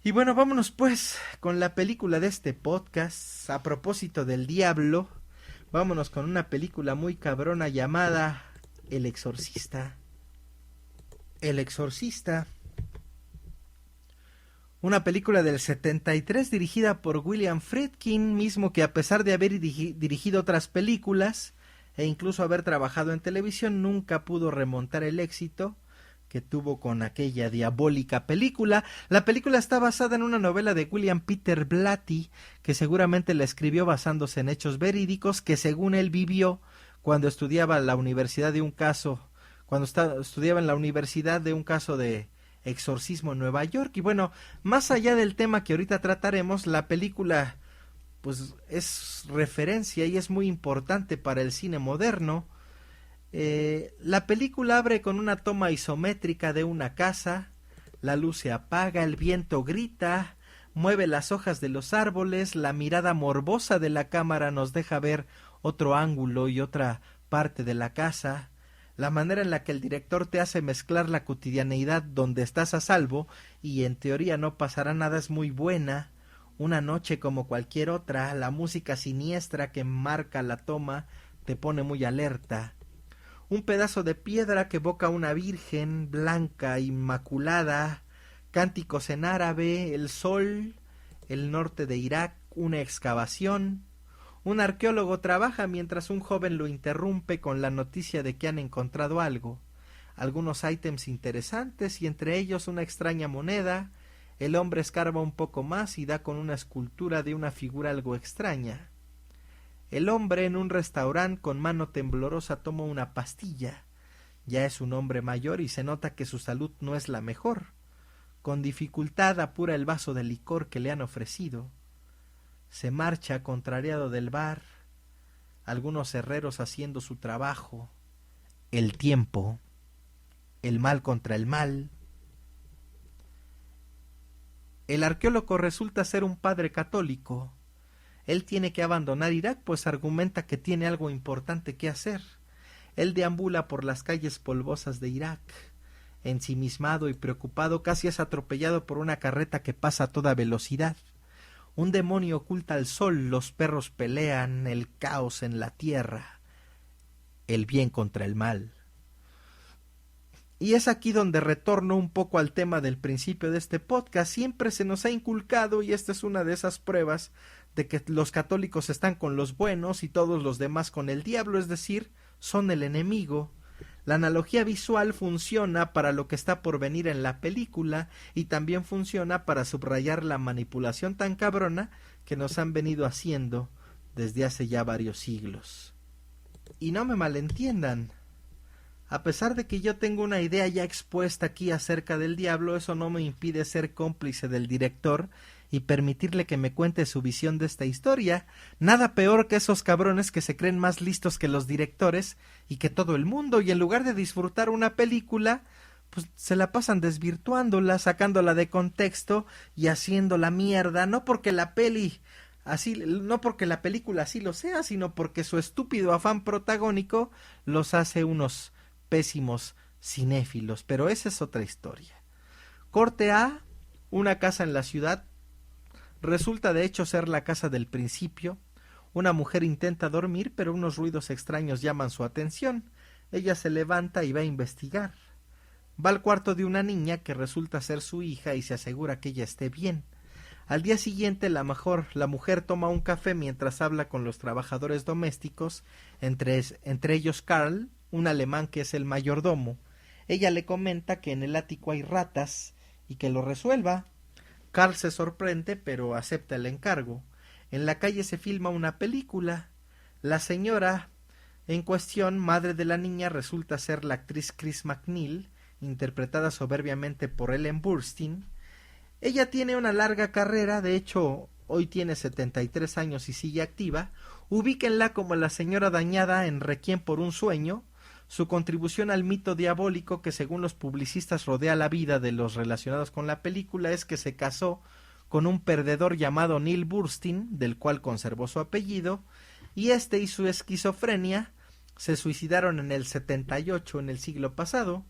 Y bueno, vámonos pues con la película de este podcast. A propósito del diablo, vámonos con una película muy cabrona llamada El Exorcista. El Exorcista, una película del 73 dirigida por William Friedkin, mismo que a pesar de haber dirigido otras películas e incluso haber trabajado en televisión, nunca pudo remontar el éxito que tuvo con aquella diabólica película. La película está basada en una novela de William Peter Blatty, que seguramente la escribió basándose en hechos verídicos que según él vivió cuando estudiaba en la universidad de un caso, estudiaba en la universidad de un caso de exorcismo en Nueva York. Y bueno, más allá del tema que ahorita trataremos, la película pues es referencia y es muy importante para el cine moderno. La película abre con una toma isométrica de una casa, la luz se apaga, el viento grita, mueve las hojas de los árboles, la mirada morbosa de la cámara nos deja ver otro ángulo y otra parte de la casa, la manera en la que el director te hace mezclar la cotidianeidad donde estás a salvo y en teoría no pasará nada es muy buena, una noche como cualquier otra, la música siniestra que marca la toma te pone muy alerta. Un pedazo de piedra que evoca una virgen blanca, inmaculada, cánticos en árabe, el sol, el norte de Irak, una excavación. Un arqueólogo trabaja mientras un joven lo interrumpe con la noticia de que han encontrado algo. Algunos ítems interesantes y entre ellos una extraña moneda. El hombre escarba un poco más y da con una escultura de una figura algo extraña. El hombre en un restaurante con mano temblorosa toma una pastilla. Ya es un hombre mayor y se nota que su salud no es la mejor. Con dificultad apura el vaso de licor que le han ofrecido. Se marcha contrariado del bar. Algunos herreros haciendo su trabajo. El tiempo. El mal contra el mal. El arqueólogo resulta ser un padre católico. Él tiene que abandonar Irak, pues argumenta que tiene algo importante que hacer. Él deambula por las calles polvosas de Irak. Ensimismado y preocupado, casi es atropellado por una carreta que pasa a toda velocidad. Un demonio oculta al sol, los perros pelean, el caos en la tierra. El bien contra el mal. Y es aquí donde retorno un poco al tema del principio de este podcast. Siempre se nos ha inculcado, y esta es una de esas pruebas, de que los católicos están con los buenos y todos los demás con el diablo, es decir, son el enemigo. La analogía visual funciona para lo que está por venir en la película y también funciona para subrayar la manipulación tan cabrona que nos han venido haciendo desde hace ya varios siglos. Y no me malentiendan. A pesar de que yo tengo una idea ya expuesta aquí acerca del diablo, eso no me impide ser cómplice del director y permitirle que me cuente su visión de esta historia. Nada peor que esos cabrones que se creen más listos que los directores y que todo el mundo, y en lugar de disfrutar una película, pues se la pasan desvirtuándola, sacándola de contexto y haciendo la mierda, no porque la película así lo sea, sino porque su estúpido afán protagónico los hace unos pésimos cinéfilos, pero esa es otra historia. Corte A, una casa en la ciudad. Resulta de hecho ser la casa del principio. Una mujer intenta dormir, pero unos ruidos extraños llaman su atención. Ella se levanta y va a investigar. Va al cuarto de una niña que resulta ser su hija y se asegura que ella esté bien. Al día siguiente la mujer toma un café mientras habla con los trabajadores domésticos, entre ellos Carl, un alemán que es el mayordomo. Ella le comenta que en el ático hay ratas y que lo resuelva. Carl se sorprende, pero acepta el encargo. En la calle se filma una película. La señora en cuestión, madre de la niña, resulta ser la actriz Chris MacNeil, interpretada soberbiamente por Ellen Burstyn. Ella tiene una larga carrera, de hecho, hoy tiene 73 años y sigue activa. Ubíquenla como la señora dañada en Requiem por un sueño. Su contribución al mito diabólico que según los publicistas rodea la vida de los relacionados con la película es que se casó con un perdedor llamado Neil Burstyn, del cual conservó su apellido, y este y su esquizofrenia se suicidaron en el 78, en el siglo pasado.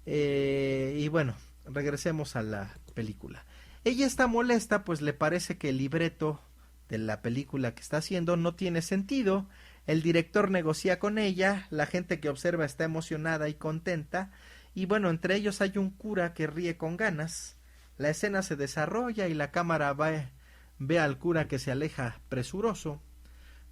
Y bueno, regresemos a la película. Ella está molesta, pues le parece que el libreto de la película que está haciendo no tiene sentido. El director negocia con ella, la gente que observa está emocionada y contenta, y bueno, entre ellos hay un cura que ríe con ganas. La escena se desarrolla y la cámara ve al cura que se aleja presuroso.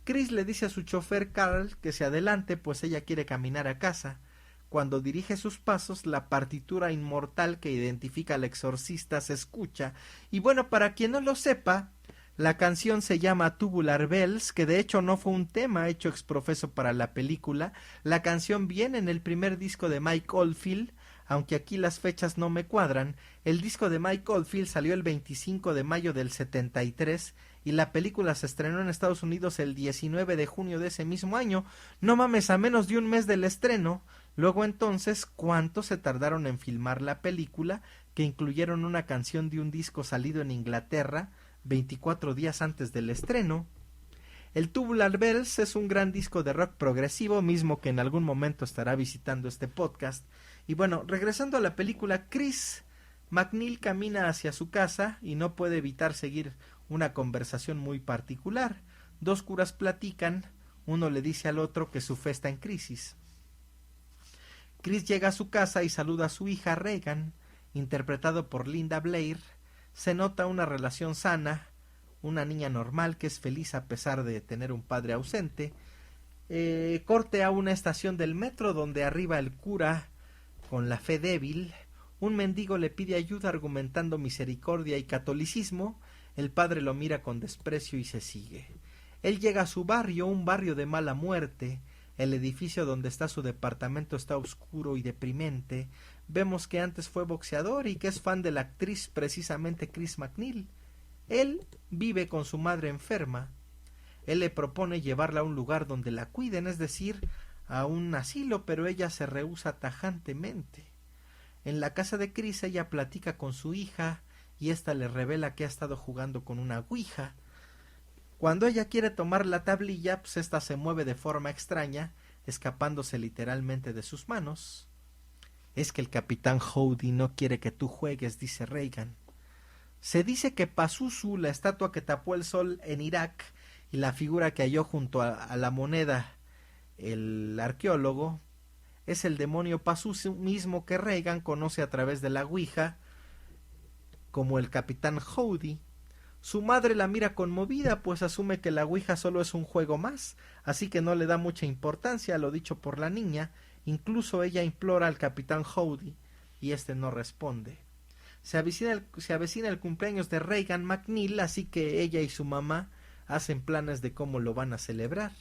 Chris le dice a su chofer Carl que se adelante, pues ella quiere caminar a casa. Cuando dirige sus pasos, la partitura inmortal que identifica al exorcista se escucha. Y bueno, para quien no lo sepa, la canción se llama Tubular Bells, que de hecho no fue un tema hecho exprofeso para la película. La canción viene en el primer disco de Mike Oldfield, aunque aquí las fechas no me cuadran. El disco de Mike Oldfield salió el 25 de mayo del 73 y la película se estrenó en Estados Unidos el 19 de junio de ese mismo año. No mames, a menos de un mes del estreno. Luego entonces, ¿cuánto se tardaron en filmar la película, que incluyeron una canción de un disco salido en Inglaterra 24 días antes del estreno? El Tubular Bells es un gran disco de rock progresivo, mismo que en algún momento estará visitando este podcast. Y bueno, regresando a la película, Chris MacNeil camina hacia su casa y no puede evitar seguir una conversación muy particular. Dos curas platican, uno le dice al otro que su fe está en crisis. Chris llega a su casa y saluda a su hija Regan, interpretado por Linda Blair. Se nota una relación sana, una niña normal que es feliz a pesar de tener un padre ausente. Corte a una estación del metro donde arriba el cura con la fe débil. Un mendigo le pide ayuda argumentando misericordia y catolicismo. El padre lo mira con desprecio y se sigue. Él llega a su barrio, un barrio de mala muerte. El edificio donde está su departamento está oscuro y deprimente. Vemos que antes fue boxeador y que es fan de la actriz precisamente Chris MacNeil. Él vive con su madre enferma. Él le propone llevarla a un lugar donde la cuiden, es decir, a un asilo, pero ella se rehúsa tajantemente. En la casa de Chris ella platica con su hija y ésta le revela que ha estado jugando con una ouija. Cuando ella quiere tomar la tablilla, pues ésta se mueve de forma extraña, escapándose literalmente de sus manos. Es que el capitán Howdy no quiere que tú juegues, dice Regan. Se dice que Pazuzu, la estatua que tapó el sol en Irak, y la figura que halló junto a la moneda el arqueólogo, es el demonio Pazuzu mismo que Regan conoce a través de la ouija como el capitán Howdy. Su madre la mira conmovida, pues asume que la ouija solo es un juego más, así que no le da mucha importancia a lo dicho por la niña. Incluso ella implora al capitán Howdy y este no responde. Se avecina el cumpleaños de Regan MacNeil, así que ella y su mamá hacen planes de cómo lo van a celebrar.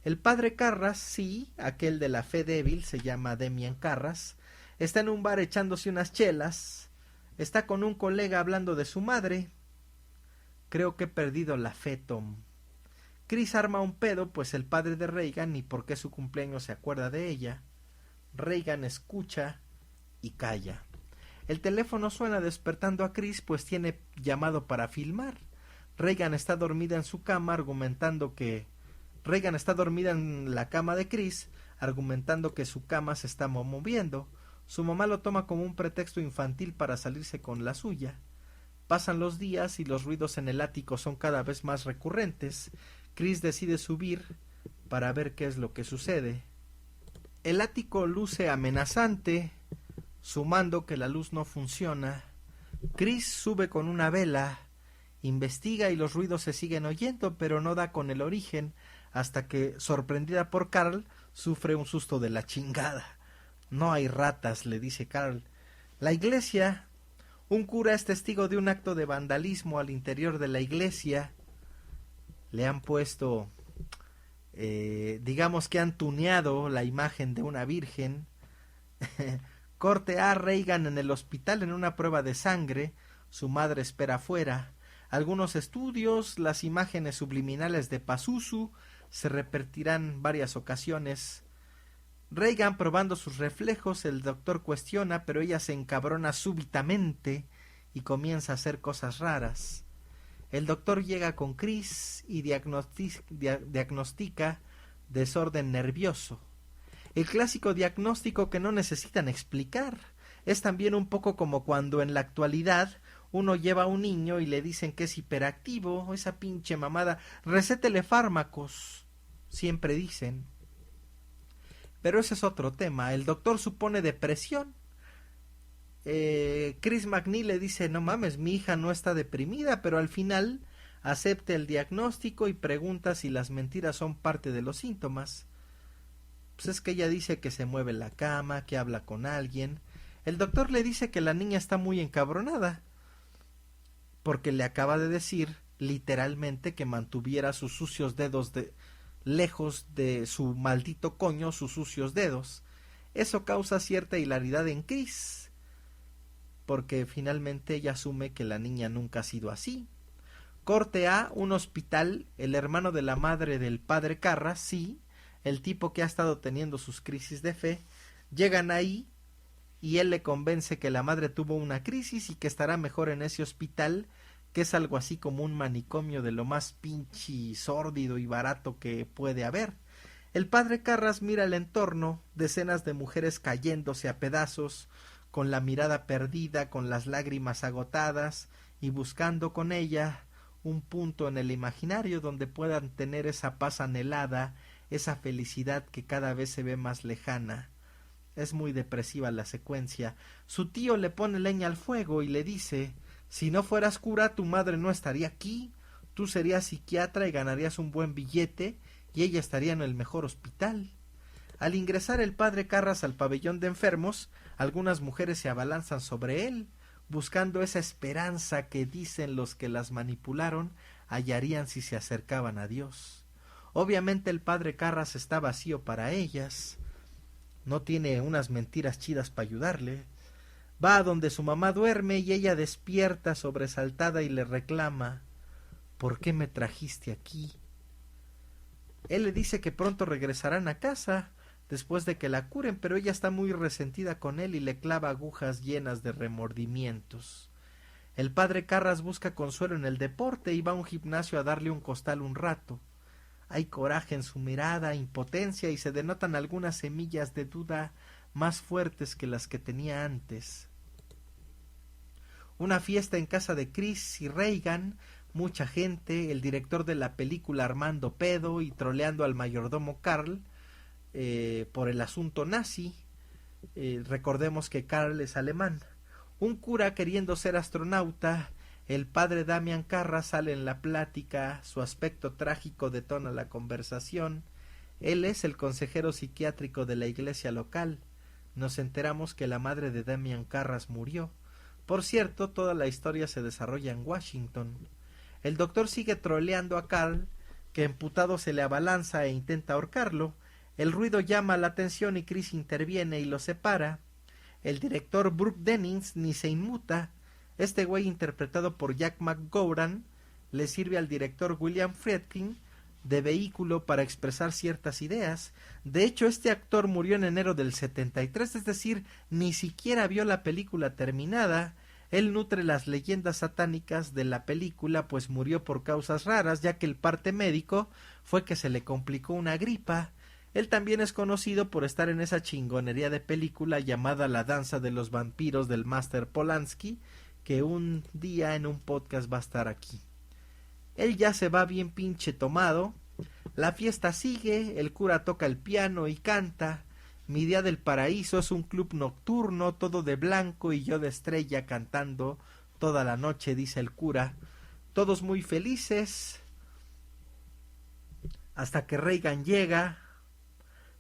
El padre Carras, sí, aquel de la fe débil, se llama Demian Carras, está en un bar echándose unas chelas, está con un colega hablando de su madre. Creo que he perdido la fe, Tom. Chris arma un pedo, pues el padre de Regan ni por qué su cumpleaños se acuerda de ella. Regan escucha y calla. El teléfono suena despertando a Chris, pues tiene llamado para filmar. Regan está dormida en su cama, Regan está dormida en la cama de Chris, argumentando que su cama se está moviendo. Su mamá lo toma como un pretexto infantil para salirse con la suya. Pasan los días y los ruidos en el ático son cada vez más recurrentes. Chris decide subir para ver qué es lo que sucede. El ático luce amenazante, sumando que la luz no funciona. Chris sube con una vela, investiga y los ruidos se siguen oyendo, pero no da con el origen, hasta que, sorprendida por Carl, sufre un susto de la chingada. No hay ratas, le dice Carl. La iglesia. Un cura es testigo de un acto de vandalismo al interior de la iglesia. Le han puesto, digamos que han tuneado la imagen de una virgen. Corte a Regan en el hospital en una prueba de sangre. Su madre espera afuera. Algunos estudios, las imágenes subliminales de Pazuzu se repetirán varias ocasiones. Regan probando sus reflejos, el doctor cuestiona, pero ella se encabrona súbitamente y comienza a hacer cosas raras. El doctor llega con Chris y diagnostica desorden nervioso. El clásico diagnóstico que no necesitan explicar. Es también un poco como cuando en la actualidad uno lleva a un niño y le dicen que es hiperactivo, esa pinche mamada, recétele fármacos, siempre dicen. Pero ese es otro tema. El doctor supone depresión. Chris McNeil le dice, no mames, mi hija no está deprimida, pero al final acepta el diagnóstico y pregunta si las mentiras son parte de los síntomas. Pues es que ella dice que se mueve en la cama, que habla con alguien. El doctor le dice que la niña está muy encabronada, porque le acaba de decir literalmente que mantuviera sus sucios dedos lejos de su maldito coño, sus sucios dedos. Eso causa cierta hilaridad en Chris, porque finalmente ella asume que la niña nunca ha sido así. Corte A, un hospital, el hermano de la madre del padre Carras, sí, el tipo que ha estado teniendo sus crisis de fe, llegan ahí y él le convence que la madre tuvo una crisis y que estará mejor en ese hospital, que es algo así como un manicomio de lo más pinche sórdido y barato que puede haber. El padre Carras mira el entorno, decenas de mujeres cayéndose a pedazos, con la mirada perdida, con las lágrimas agotadas, y buscando con ella un punto en el imaginario donde puedan tener esa paz anhelada, esa felicidad que cada vez se ve más lejana. Es muy depresiva la secuencia. Su tío le pone leña al fuego y le dice, si no fueras cura tu madre no estaría aquí, tú serías psiquiatra y ganarías un buen billete y ella estaría en el mejor hospital. Al ingresar el padre Carras al pabellón de enfermos, algunas mujeres se abalanzan sobre él, buscando esa esperanza que dicen los que las manipularon hallarían si se acercaban a Dios. Obviamente el padre Carras está vacío para ellas, no tiene unas mentiras chidas para ayudarle. Va a donde su mamá duerme y ella despierta sobresaltada y le reclama, ¿por qué me trajiste aquí? Él le dice que pronto regresarán a casa, después de que la curen, pero ella está muy resentida con él y le clava agujas llenas de remordimientos. El padre Carras busca consuelo en el deporte y va a un gimnasio a darle un costal un rato. Hay coraje en su mirada, impotencia y se denotan algunas semillas de duda más fuertes que las que tenía antes. Una fiesta en casa de Chris y Reagan, mucha gente, el director de la película armando pedo y troleando al mayordomo Carl, por el asunto nazi. Recordemos que Carl es alemán. Un cura queriendo ser astronauta, el padre Damian Carras sale en la plática, su aspecto trágico detona la conversación. Él es el consejero psiquiátrico de la iglesia local. Nos enteramos que la madre de Damian Carras murió. Por cierto, toda la historia se desarrolla en Washington. El doctor sigue troleando a Carl, que emputado se le abalanza e intenta ahorcarlo. El ruido llama la atención y Chris interviene y lo separa. El director Brooke Dennings ni se inmuta. Este güey, interpretado por Jack McGowran, le sirve al director William Friedkin de vehículo para expresar ciertas ideas. De hecho, este actor murió en enero del 73, es decir, ni siquiera vio la película terminada. Él nutre las leyendas satánicas de la película, pues murió por causas raras, ya que el parte médico fue que se le complicó una gripa. Él también es conocido por estar en esa chingonería de película llamada La danza de los vampiros del Máster Polanski, que un día en un podcast va a estar aquí. Él ya se va bien pinche tomado. La fiesta sigue, el cura toca el piano y canta. Mi día del paraíso es un club nocturno, todo de blanco y yo de estrella cantando toda la noche, dice el cura. Todos muy felices, hasta que Reagan llega,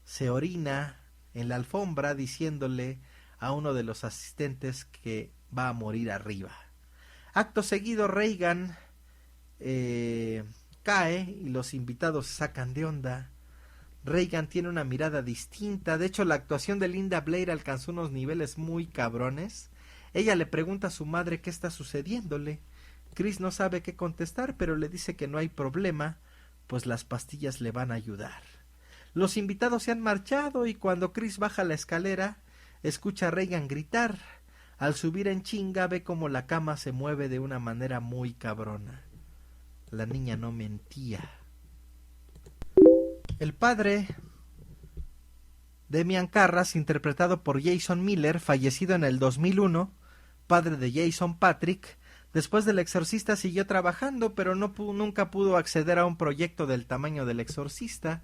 se orina en la alfombra diciéndole a uno de los asistentes que va a morir arriba. Acto seguido Reagan cae y los invitados se sacan de onda. Reagan tiene una mirada distinta. De hecho, la actuación de Linda Blair alcanzó unos niveles muy cabrones. Ella le pregunta a su madre qué está sucediéndole. Chris no sabe qué contestar, pero le dice que no hay problema, pues las pastillas le van a ayudar. Los invitados se han marchado y cuando Chris baja la escalera, escucha a Reagan gritar. Al subir en chinga ve como la cama se mueve de una manera muy cabrona. La niña no mentía. El padre Demian Carras, interpretado por Jason Miller, fallecido en el 2001, padre de Jason Patric, después del Exorcista siguió trabajando, pero nunca pudo acceder a un proyecto del tamaño del Exorcista.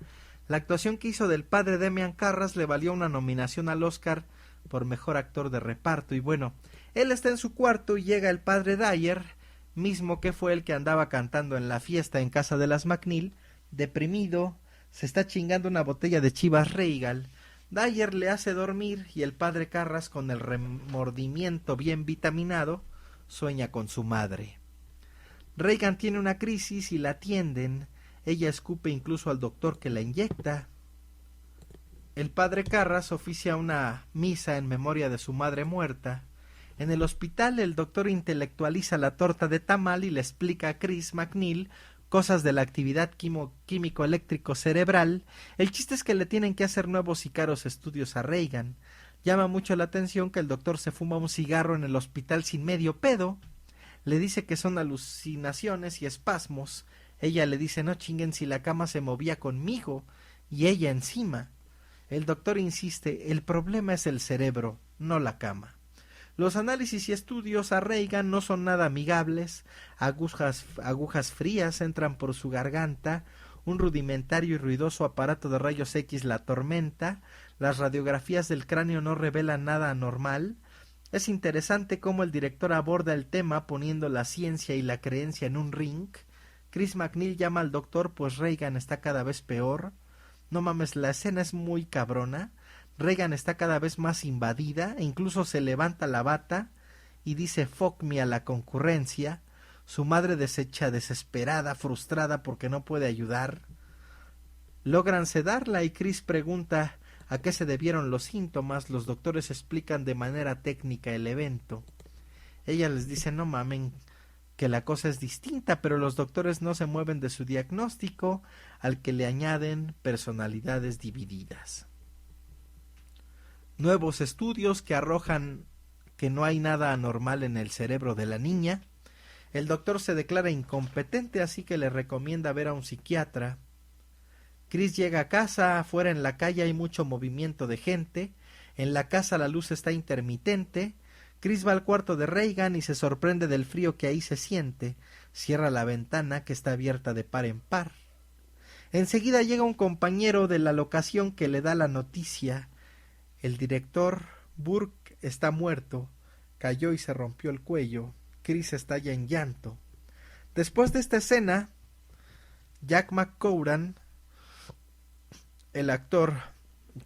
La actuación que hizo del padre Demian Carras le valió una nominación al Oscar por mejor actor de reparto. Y bueno, él está en su cuarto y llega el padre Dyer, mismo que fue el que andaba cantando en la fiesta en casa de las McNeil, deprimido, se está chingando una botella de Chivas Regal. Dyer le hace dormir y el padre Carras, con el remordimiento bien vitaminado, sueña con su madre. Regan tiene una crisis y la atienden. Ella escupe incluso al doctor que la inyecta. El padre Carras oficia una misa en memoria de su madre muerta. En el hospital el doctor intelectualiza la torta de tamal y le explica a Chris MacNeil cosas de la actividad químico-eléctrico cerebral. El chiste es que le tienen que hacer nuevos y caros estudios a Regan. Llama mucho la atención que el doctor se fuma un cigarro en el hospital sin medio pedo. Le dice que son alucinaciones y espasmos. Ella le dice: no chinguen si la cama se movía conmigo y ella encima. El doctor insiste: el problema es el cerebro, no la cama. Los análisis y estudios a Regan no son nada amigables. Agujas frías entran por su garganta. Un rudimentario y ruidoso aparato de rayos X la atormenta. Las radiografías del cráneo no revelan nada anormal. Es interesante cómo el director aborda el tema poniendo la ciencia y la creencia en un ring. Chris MacNeil llama al doctor pues Regan está cada vez peor. No mames, la escena es muy cabrona. Regan está cada vez más invadida e incluso se levanta la bata y dice fuck me a la concurrencia. Su madre desecha, desesperada, frustrada porque no puede ayudar. Logran sedarla y Chris pregunta a qué se debieron los síntomas. Los doctores explican de manera técnica el evento. Ella les dice: no mamen, que la cosa es distinta, pero los doctores no se mueven de su diagnóstico, al que le añaden personalidades divididas. Nuevos estudios que arrojan que no hay nada anormal en el cerebro de la niña. El doctor se declara incompetente, así que le recomienda ver a un psiquiatra. Chris llega a casa. Afuera en la calle hay mucho movimiento de gente. En la casa la luz está intermitente. Chris va al cuarto de Regan y se sorprende del frío que ahí se siente. Cierra la ventana, que está abierta de par en par. Enseguida llega un compañero de la locación que le da la noticia. El director Burke está muerto. Cayó y se rompió el cuello. Chris estalla en llanto. Después de esta escena, Jack McCowran, el actor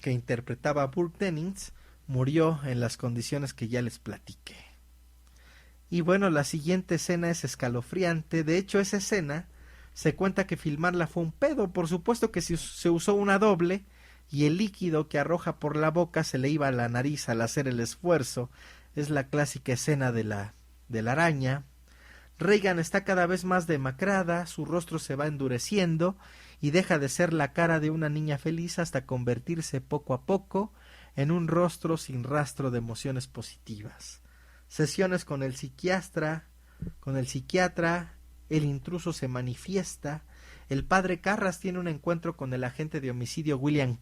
que interpretaba a Burke Dennings, murió en las condiciones que ya les platiqué. Y bueno, la siguiente escena es escalofriante. De hecho, esa escena se cuenta que filmarla fue un pedo. Por supuesto que se usó una doble y el líquido que arroja por la boca se le iba a la nariz al hacer el esfuerzo. Es la clásica escena de la araña. Regan está cada vez más demacrada, su rostro se va endureciendo y deja de ser la cara de una niña feliz hasta convertirse poco a poco en un rostro sin rastro de emociones positivas. Sesiones con el psiquiatra, el intruso se manifiesta. El padre Carras tiene un encuentro con el agente de homicidio William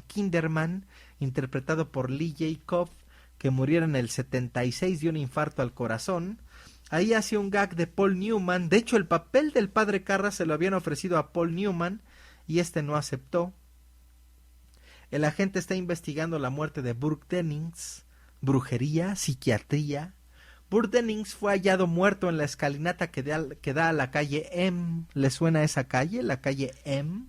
Kinderman, interpretado por Lee Jacob, que murió en el 76 de un infarto al corazón. Ahí hace un gag de Paul Newman. De hecho, el papel del padre Carras se lo habían ofrecido a Paul Newman y este no aceptó. El agente está investigando la muerte de Burke Dennings. Brujería, psiquiatría. Burke Dennings fue hallado muerto en la escalinata que da a la calle M. ¿Le suena esa calle? La calle M.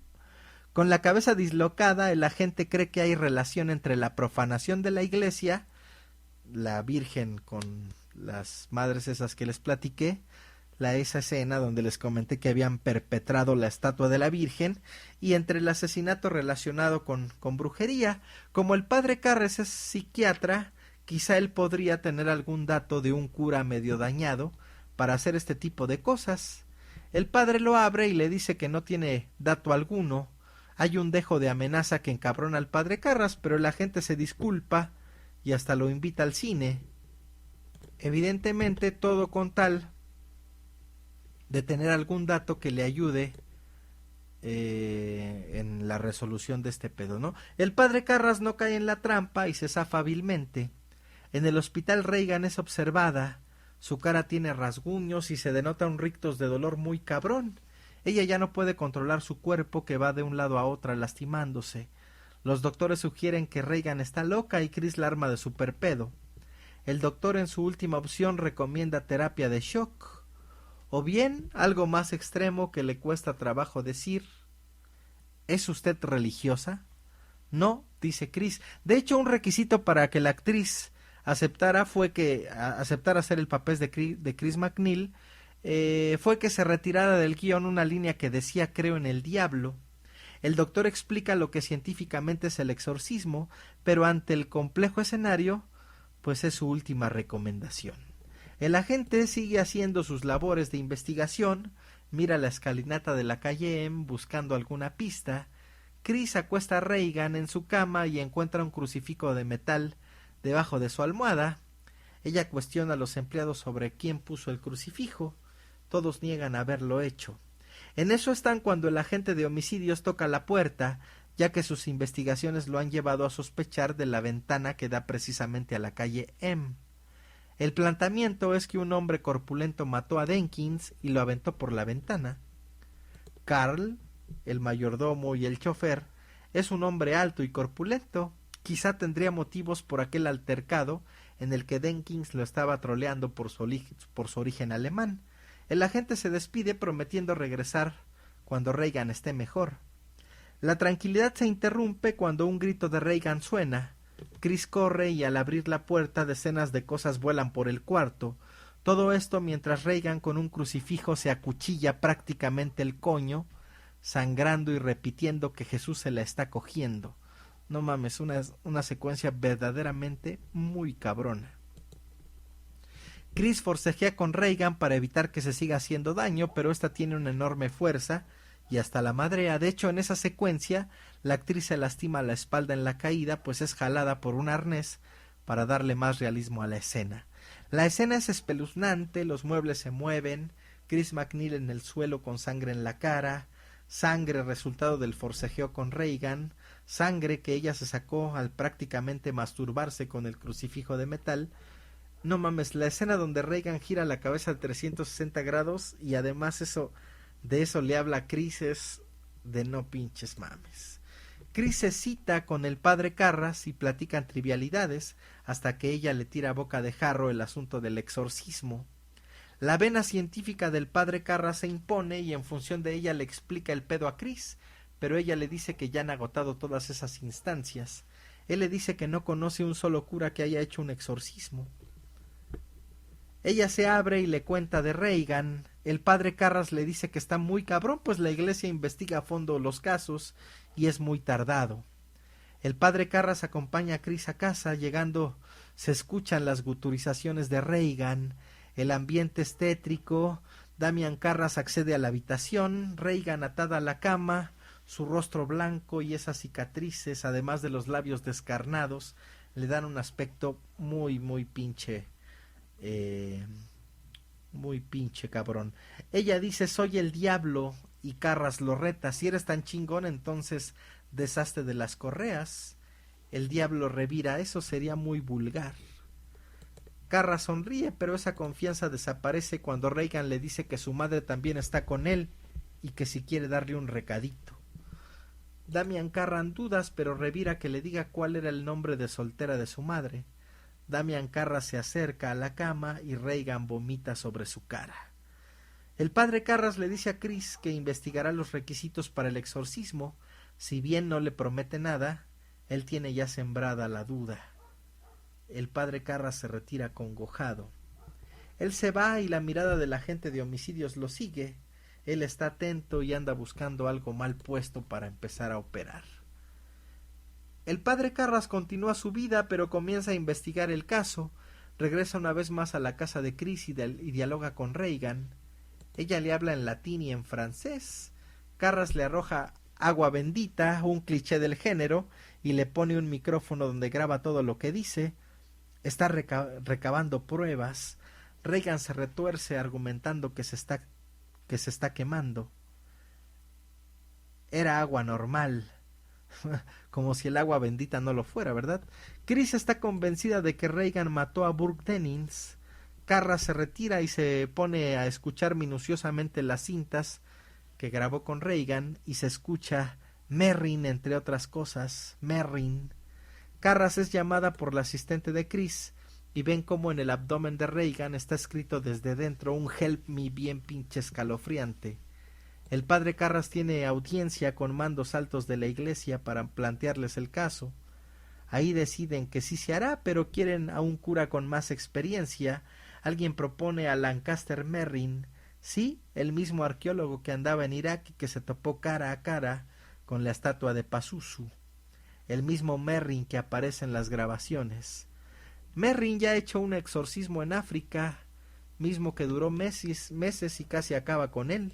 Con la cabeza dislocada, el agente cree que hay relación entre la profanación de la iglesia, la Virgen con las madres esas que les platiqué, esa escena donde les comenté que habían perpetrado la estatua de la Virgen, y entre el asesinato relacionado con brujería. Como el padre Carras es psiquiatra, quizá él podría tener algún dato de un cura medio dañado para hacer este tipo de cosas. El padre lo abre y le dice que no tiene dato alguno. Hay un dejo de amenaza que encabrona al padre Carras, pero el agente se disculpa y hasta lo invita al cine. Evidentemente todo con tal de tener algún dato que le ayude en la resolución de este pedo, ¿no? El padre Carras no cae en la trampa y se zafa hábilmente. En el hospital Reagan es observada, su cara tiene rasguños y se denota un rictus de dolor muy cabrón. Ella ya no puede controlar su cuerpo que va de un lado a otro lastimándose. Los doctores sugieren que Reagan está loca y Chris la arma de superpedo. El doctor en su última opción recomienda terapia de shock, o bien algo más extremo que le cuesta trabajo decir. ¿Es usted religiosa? No, dice Chris. De hecho, un requisito para que la actriz aceptara hacer el papel de Chris MacNeil fue que se retirara del guión una línea que decía creo en el diablo. El doctor explica lo que científicamente es el exorcismo, pero ante el complejo escenario, pues es su última recomendación. El agente sigue haciendo sus labores de investigación, mira la escalinata de la calle M buscando alguna pista. Chris acuesta a Reagan en su cama y encuentra un crucifijo de metal debajo de su almohada. Ella cuestiona a los empleados sobre quién puso el crucifijo. Todos niegan haberlo hecho. En eso están cuando el agente de homicidios toca la puerta, ya que sus investigaciones lo han llevado a sospechar de la ventana que da precisamente a la calle M. El planteamiento es que un hombre corpulento mató a Denkins y lo aventó por la ventana. Carl, el mayordomo y el chofer, es un hombre alto y corpulento. Quizá tendría motivos por aquel altercado en el que Denkins lo estaba troleando por su origen alemán. El agente se despide prometiendo regresar cuando Reagan esté mejor. La tranquilidad se interrumpe cuando un grito de Reagan suena. Chris corre y al abrir la puerta decenas de cosas vuelan por el cuarto. Todo esto mientras Reagan con un crucifijo se acuchilla prácticamente el coño, sangrando y repitiendo que Jesús se la está cogiendo. No mames, una secuencia verdaderamente muy cabrona. Chris forcejea con Reagan para evitar que se siga haciendo daño, pero esta tiene una enorme fuerza y hasta la madrea. De hecho, en esa secuencia, la actriz se lastima la espalda en la caída, pues es jalada por un arnés para darle más realismo a la escena. La escena es espeluznante, los muebles se mueven, Chris MacNeil en el suelo con sangre en la cara, sangre resultado del forcejeo con Reagan, sangre que ella se sacó al prácticamente masturbarse con el crucifijo de metal. No mames, la escena donde Reagan gira la cabeza de 360 grados y además de eso le habla a Chris es de no pinches mames. Chris se cita con el padre Carras y platican trivialidades hasta que ella le tira a boca de jarro el asunto del exorcismo. La vena científica del padre Carras se impone y en función de ella le explica el pedo a Chris, pero ella le dice que ya han agotado todas esas instancias. Él le dice que no conoce un solo cura que haya hecho un exorcismo. Ella se abre y le cuenta de Reagan. El padre Carras le dice que está muy cabrón, pues la iglesia investiga a fondo los casos y es muy tardado. El padre Carras acompaña a Chris a casa. Llegando se escuchan las guturizaciones de Reagan. El ambiente es tétrico. Damian Carras accede a la habitación. Reagan atada a la cama, su rostro blanco y esas cicatrices, además de los labios descarnados, le dan un aspecto muy pinche. Muy pinche cabrón. Ella dice soy el diablo y Carras lo reta, si eres tan chingón entonces deshazte de las correas. El diablo revira, eso sería muy vulgar. Carras sonríe, pero esa confianza desaparece cuando Reagan le dice que su madre también está con él y que si quiere darle un recadito. Damian Carran dudas, pero revira que le diga cuál era el nombre de soltera de su madre. Damian Carras se acerca a la cama y Reagan vomita sobre su cara. El padre Carras le dice a Chris que investigará los requisitos para el exorcismo. Si bien no le promete nada, él tiene ya sembrada la duda. El padre Carras se retira acongojado. Él se va y la mirada del agente de homicidios lo sigue. Él está atento y anda buscando algo mal puesto para empezar a operar. El padre Carras continúa su vida, pero comienza a investigar el caso. Regresa una vez más a la casa de Chris y dialoga con Reagan. Ella le habla en latín y en francés. Carras le arroja agua bendita, un cliché del género, y le pone un micrófono donde graba todo lo que dice. Está recabando pruebas. Reagan se retuerce argumentando que se está quemando. era agua normal. Como si el agua bendita no lo fuera, ¿verdad? Chris está convencida de que Reagan mató a Burke Dennings. Carras se retira y se pone a escuchar minuciosamente las cintas que grabó con Reagan y se escucha Merrin, entre otras cosas. Merrin. Carras es llamada por la asistente de Chris y ven como en el abdomen de Reagan está escrito desde dentro un help me bien pinche escalofriante. El padre Carras tiene audiencia con mandos altos de la iglesia para plantearles el caso. Ahí deciden que sí se hará, pero quieren a un cura con más experiencia. Alguien propone a Lancaster Merrin, sí, el mismo arqueólogo que andaba en Irak y que se topó cara a cara con la estatua de Pazuzu. El mismo Merrin que aparece en las grabaciones. Merrin ya ha hecho un exorcismo en África, mismo que duró meses y casi acaba con él.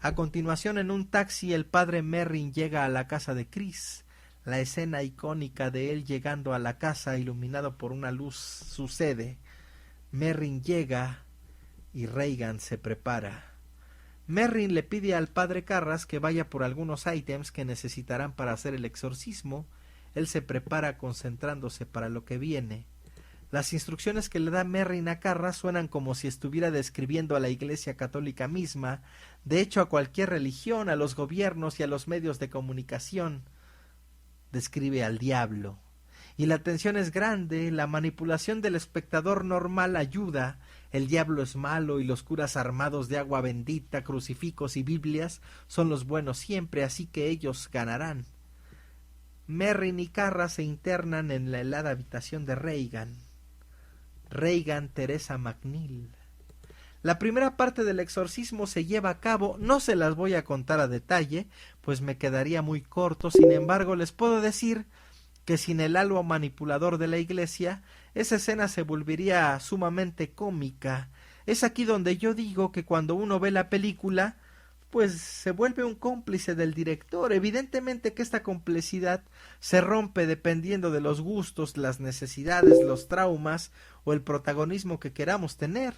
A continuación, en un taxi, el padre Merrin llega a la casa de Chris. La escena icónica de él llegando a la casa iluminado por una luz sucede. Merrin llega y Reagan se prepara. Merrin le pide al padre Carras que vaya por algunos ítems que necesitarán para hacer el exorcismo. Él se prepara concentrándose para lo que viene. Las instrucciones que le da Merrin a Carras suenan como si estuviera describiendo a la Iglesia Católica misma, de hecho a cualquier religión, a los gobiernos y a los medios de comunicación. Describe al diablo. Y la tensión es grande, la manipulación del espectador normal ayuda. El diablo es malo y los curas armados de agua bendita, crucifijos y Biblias son los buenos siempre, así que ellos ganarán. Merrin y Carras se internan en la helada habitación de Reagan. Reagan Teresa McNeil. La primera parte del exorcismo se lleva a cabo, no se las voy a contar a detalle, pues me quedaría muy corto, sin embargo les puedo decir que sin el halo manipulador de la iglesia, esa escena se volvería sumamente cómica. Es aquí donde yo digo que cuando uno ve la película, pues se vuelve un cómplice del director. Evidentemente que esta complicidad se rompe dependiendo de los gustos, las necesidades, los traumas o el protagonismo que queramos tener.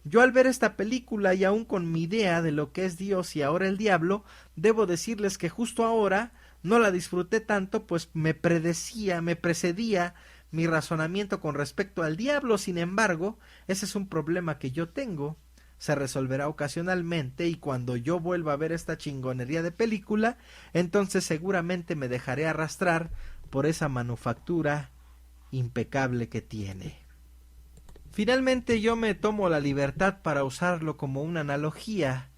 Yo al ver esta película y aún con mi idea de lo que es Dios y ahora el diablo, debo decirles que justo ahora no la disfruté tanto, pues me precedía mi razonamiento con respecto al diablo. Sin embargo, ese es un problema que yo tengo. Se resolverá ocasionalmente y cuando yo vuelva a ver esta chingonería de película, entonces seguramente me dejaré arrastrar por esa manufactura impecable que tiene. Finalmente yo me tomo la libertad para usarlo como una analogía,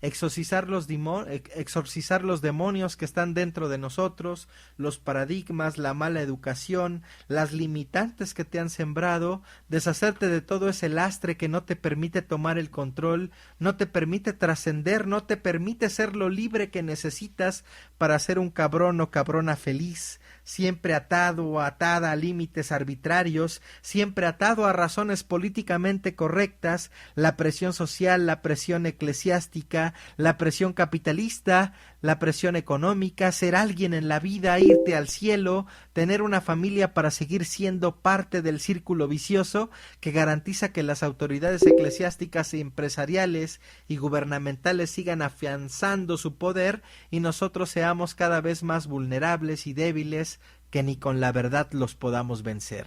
exorcizar los demonios que están dentro de nosotros, los paradigmas, la mala educación, las limitantes que te han sembrado, deshacerte de todo ese lastre que no te permite tomar el control, no te permite trascender, no te permite ser lo libre que necesitas para ser un cabrón o cabrona feliz, siempre atado o atada a límites arbitrarios, siempre atado a razones políticamente correctas, la presión social, la presión eclesiástica, la presión capitalista, la presión económica, ser alguien en la vida, irte al cielo, tener una familia para seguir siendo parte del círculo vicioso que garantiza que las autoridades eclesiásticas y empresariales y gubernamentales sigan afianzando su poder y nosotros seamos cada vez más vulnerables y débiles que ni con la verdad los podamos vencer.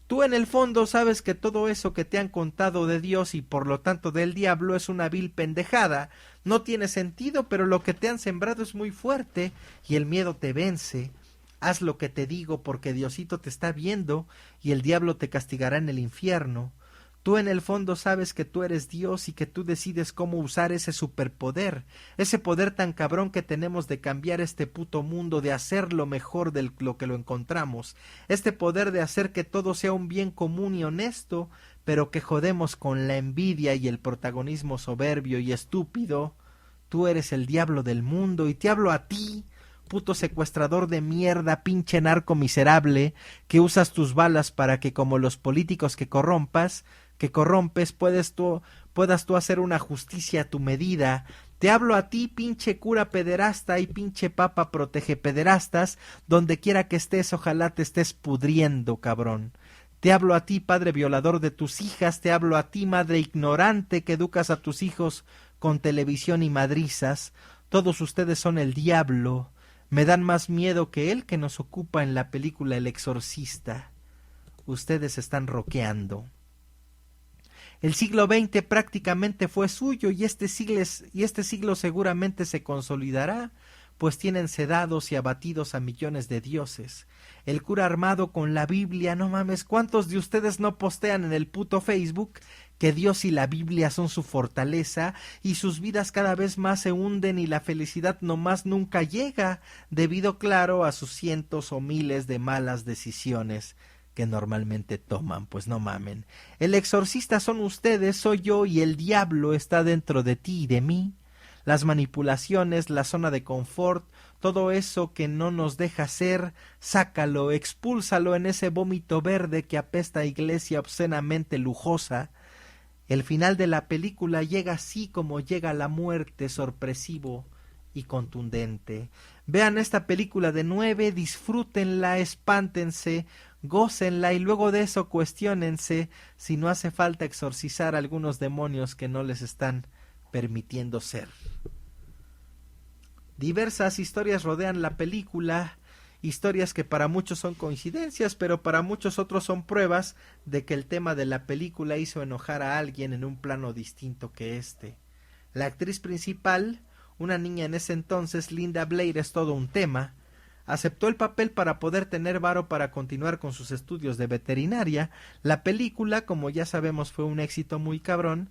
Tú en el fondo sabes que todo eso que te han contado de Dios y por lo tanto del diablo es una vil pendejada, no tiene sentido, pero lo que te han sembrado es muy fuerte y el miedo te vence. Haz lo que te digo porque Diosito te está viendo y el diablo te castigará en el infierno. Tú en el fondo sabes que tú eres Dios y que tú decides cómo usar ese superpoder, ese poder tan cabrón que tenemos de cambiar este puto mundo, de hacerlo mejor de lo que lo encontramos, este poder de hacer que todo sea un bien común y honesto, pero que jodemos con la envidia y el protagonismo soberbio y estúpido. Tú eres el diablo del mundo y te hablo a ti, puto secuestrador de mierda, pinche narco miserable, que usas tus balas para que como los políticos que corrompes, puedas tú hacer una justicia a tu medida. Te hablo a ti, pinche cura pederasta y pinche papa protege pederastas, donde quiera que estés, ojalá te estés pudriendo, cabrón. Te hablo a ti, padre violador de tus hijas, te hablo a ti, madre ignorante que educas a tus hijos con televisión y madrizas. Todos ustedes son el diablo. Me dan más miedo que él que nos ocupa en la película El Exorcista. Ustedes están roqueando. El siglo XX prácticamente fue suyo y este siglo seguramente se consolidará, pues tienen sedados y abatidos a millones de dioses. El cura armado con la Biblia, no mames, ¿cuántos de ustedes no postean en el puto Facebook que Dios y la Biblia son su fortaleza y sus vidas cada vez más se hunden y la felicidad nomás nunca llega, debido, claro, a sus cientos o miles de malas decisiones que normalmente toman? Pues no mamen. El exorcista son ustedes, soy yo y el diablo está dentro de ti y de mí. Las manipulaciones, la zona de confort, todo eso que no nos deja ser, sácalo, expúlsalo en ese vómito verde que apesta a iglesia obscenamente lujosa. El final de la película llega así como llega la muerte, sorpresivo y contundente. Vean esta película de 9, disfrútenla, espántense, gócenla y luego de eso cuestiónense si no hace falta exorcizar algunos demonios que no les están permitiendo ser. Diversas historias rodean la película, historias que para muchos son coincidencias, pero para muchos otros son pruebas de que el tema de la película hizo enojar a alguien en un plano distinto que este. La actriz principal, una niña en ese entonces, Linda Blair, es todo un tema. Aceptó el papel para poder tener varo para continuar con sus estudios de veterinaria. La película, como ya sabemos, fue un éxito muy cabrón.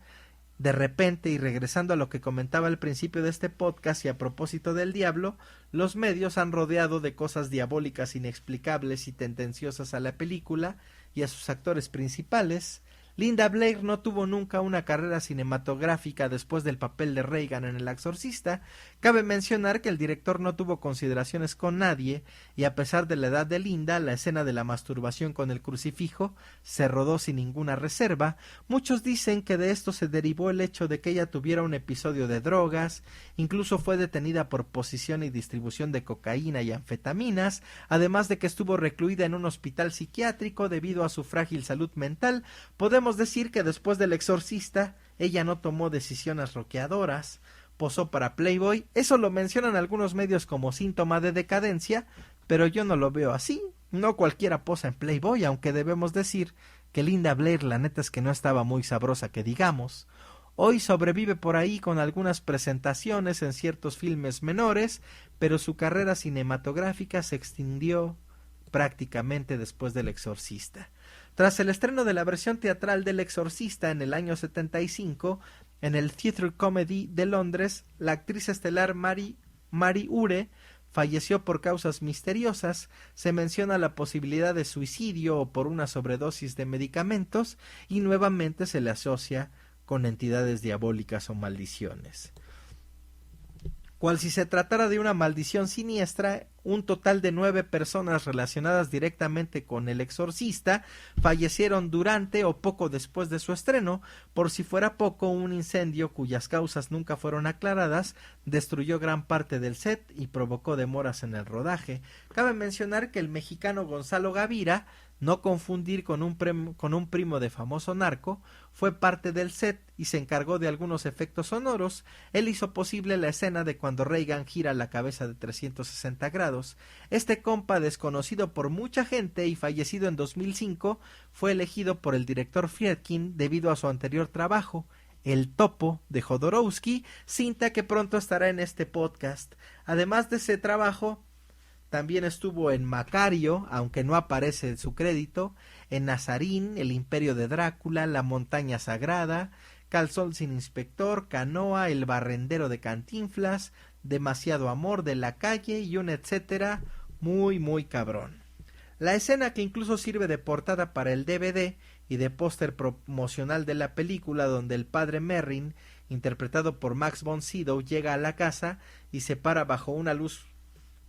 De repente, y regresando a lo que comentaba al principio de este podcast y a propósito del diablo, los medios han rodeado de cosas diabólicas, inexplicables y tendenciosas a la película y a sus actores principales. Linda Blair no tuvo nunca una carrera cinematográfica después del papel de Regan en El Exorcista. Cabe mencionar que el director no tuvo consideraciones con nadie y a pesar de la edad de Linda, la escena de la masturbación con el crucifijo se rodó sin ninguna reserva. Muchos dicen que de esto se derivó el hecho de que ella tuviera un episodio de drogas, incluso fue detenida por posesión y distribución de cocaína y anfetaminas, además de que estuvo recluida en un hospital psiquiátrico debido a su frágil salud mental. Podemos decir que después del Exorcista ella no tomó decisiones roqueadoras, posó para Playboy. Eso lo mencionan algunos medios como síntoma de decadencia, pero yo no lo veo así. No cualquiera posa en Playboy, aunque debemos decir que Linda Blair la neta es que no estaba muy sabrosa que digamos. Hoy sobrevive por ahí con algunas presentaciones en ciertos filmes menores, pero su carrera cinematográfica se extinguió prácticamente después del Exorcista. Tras el estreno de la versión teatral del Exorcista en el año 75, en el Theatre Comedy de Londres, la actriz estelar Mary Ure falleció por causas misteriosas. Se menciona la posibilidad de suicidio o por una sobredosis de medicamentos y nuevamente se le asocia con entidades diabólicas o maldiciones. Cual si se tratara de una maldición siniestra, un total de 9 personas relacionadas directamente con El Exorcista fallecieron durante o poco después de su estreno. Por si fuera poco, un incendio cuyas causas nunca fueron aclaradas destruyó gran parte del set y provocó demoras en el rodaje. Cabe mencionar que el mexicano Gonzalo Gavira, no confundir con un primo de famoso narco, fue parte del set y se encargó de algunos efectos sonoros. Él hizo posible la escena de cuando Regan gira la cabeza de 360 grados. Este compa, desconocido por mucha gente y fallecido en 2005, fue elegido por el director Friedkin debido a su anterior trabajo, El Topo, de Jodorowsky, cinta que pronto estará en este podcast. Además de ese trabajo, también estuvo en Macario, aunque no aparece en su crédito, en Nazarín, El Imperio de Drácula, La Montaña Sagrada, Calzón sin Inspector, Canoa, El Barrendero de Cantinflas, Demasiado Amor, De la Calle y un etcétera muy muy cabrón. La escena que incluso sirve de portada para el DVD y de póster promocional de la película, donde el padre Merrin, interpretado por Max von Sydow, llega a la casa y se para bajo una luz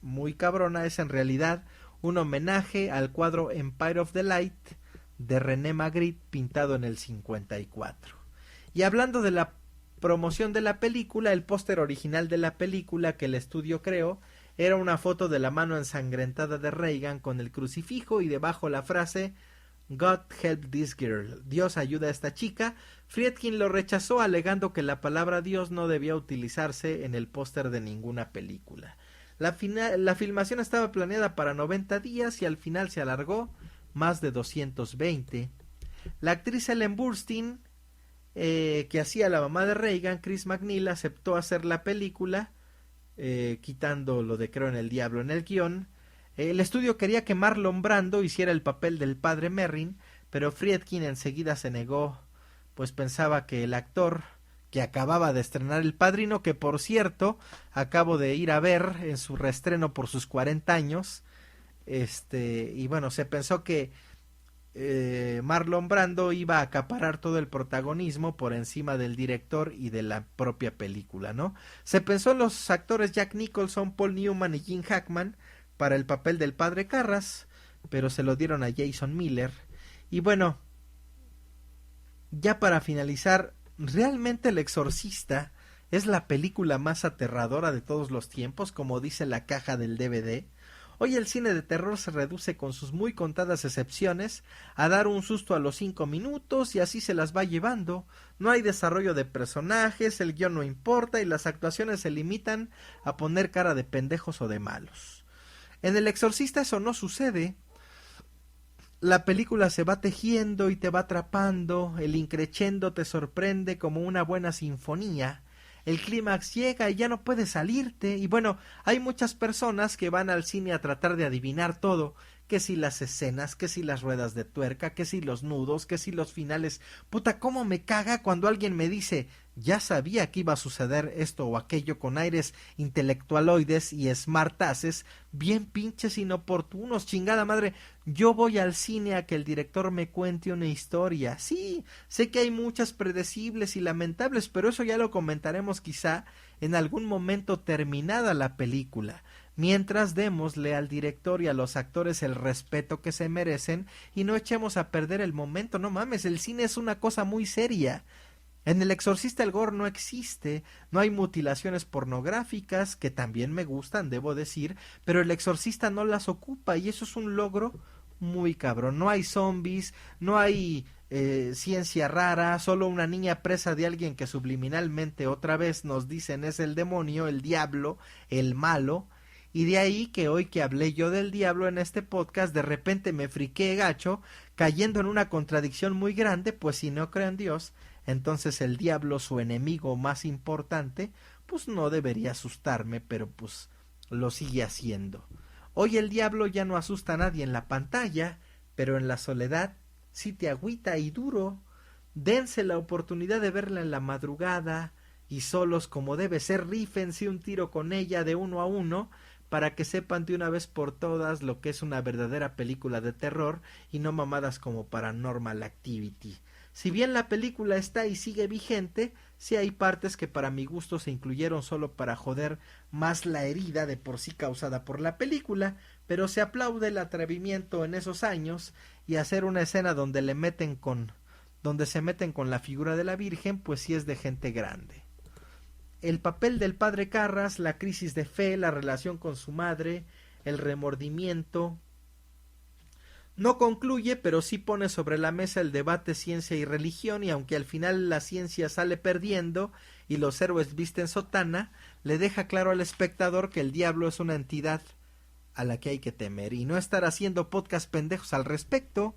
muy cabrona, es en realidad un homenaje al cuadro Empire of the Light de René Magritte, pintado en el 54. Y hablando de la promoción de la película, el póster original de la película que el estudio creó era una foto de la mano ensangrentada de Reagan con el crucifijo y debajo la frase God help this girl. Dios ayuda a esta chica. Friedkin lo rechazó alegando que la palabra Dios no debía utilizarse en el póster de ninguna película. La filmación estaba planeada para 90 días y al final se alargó más de 220. La actriz Ellen Burstyn, que hacía la mamá de Reagan, Chris McNeil, aceptó hacer la película, quitando lo de Creo en el Diablo en el guión. El estudio quería que Marlon Brando hiciera el papel del padre Merrin, pero Friedkin enseguida se negó, pues pensaba que el actor que acababa de estrenar El Padrino, que por cierto acabo de ir a ver en su reestreno por sus 40 años, y bueno, se pensó que Marlon Brando iba a acaparar todo el protagonismo por encima del director y de la propia película, ¿no? Se pensó en los actores Jack Nicholson, Paul Newman y Gene Hackman para el papel del padre Carras, pero se lo dieron a Jason Miller. Y bueno, ya para finalizar, ¿realmente El Exorcista es la película más aterradora de todos los tiempos, como dice la caja del DVD? Hoy el cine de terror se reduce, con sus muy contadas excepciones, a dar un susto a los 5 minutos y así se las va llevando. No hay desarrollo de personajes, el guión no importa y las actuaciones se limitan a poner cara de pendejos o de malos. En El Exorcista eso no sucede. La película se va tejiendo y te va atrapando, el increchendo te sorprende como una buena sinfonía, el clímax llega y ya no puedes salirte, y bueno, hay muchas personas que van al cine a tratar de adivinar todo, que si las escenas, que si las ruedas de tuerca, que si los nudos, que si los finales. Puta, cómo me caga cuando alguien me dice, ya sabía que iba a suceder esto o aquello, con aires intelectualoides y smartaces bien pinches inoportunos. Chingada madre, yo voy al cine a que el director me cuente una historia. Sí, sé que hay muchas predecibles y lamentables, pero eso ya lo comentaremos quizá en algún momento terminada la película. Mientras démosle al director y a los actores el respeto que se merecen y no echemos a perder el momento. No mames, el cine es una cosa muy seria. En El Exorcista el gore no existe, no hay mutilaciones pornográficas, que también me gustan, debo decir, pero El Exorcista no las ocupa y eso es un logro muy cabrón. No hay zombies, no hay ciencia rara, solo una niña presa de alguien que subliminalmente otra vez nos dicen es el demonio, el diablo, el malo. Y de ahí que hoy que hablé yo del diablo en este podcast, de repente me friqué gacho, cayendo en una contradicción muy grande, pues si no creo en Dios, entonces el diablo, su enemigo más importante, pues no debería asustarme, pero pues lo sigue haciendo. Hoy el diablo ya no asusta a nadie en la pantalla, pero en la soledad sí te agüita y duro. Dense la oportunidad de verla en la madrugada, y solos como debe ser, rífense un tiro con ella de 1 a 1, para que sepan de una vez por todas lo que es una verdadera película de terror y no mamadas como Paranormal Activity. Si bien la película está y sigue vigente, sí hay partes que para mi gusto se incluyeron solo para joder más la herida de por sí causada por la película, pero se aplaude el atrevimiento en esos años y hacer una escena donde se meten con la figura de la Virgen, pues sí es de gente grande. El papel del padre Carras, la crisis de fe, la relación con su madre, el remordimiento, no concluye, pero sí pone sobre la mesa el debate ciencia y religión, y aunque al final la ciencia sale perdiendo y los héroes visten sotana, le deja claro al espectador que el diablo es una entidad a la que hay que temer y no estar haciendo podcast pendejos al respecto.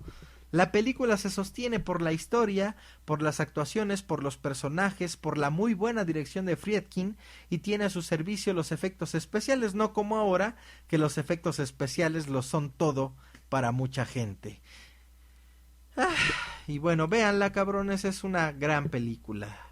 La película se sostiene por la historia, por las actuaciones, por los personajes, por la muy buena dirección de Friedkin, y tiene a su servicio los efectos especiales, no como ahora, que los efectos especiales lo son todo para mucha gente. Y bueno, véanla, cabrones, es una gran película.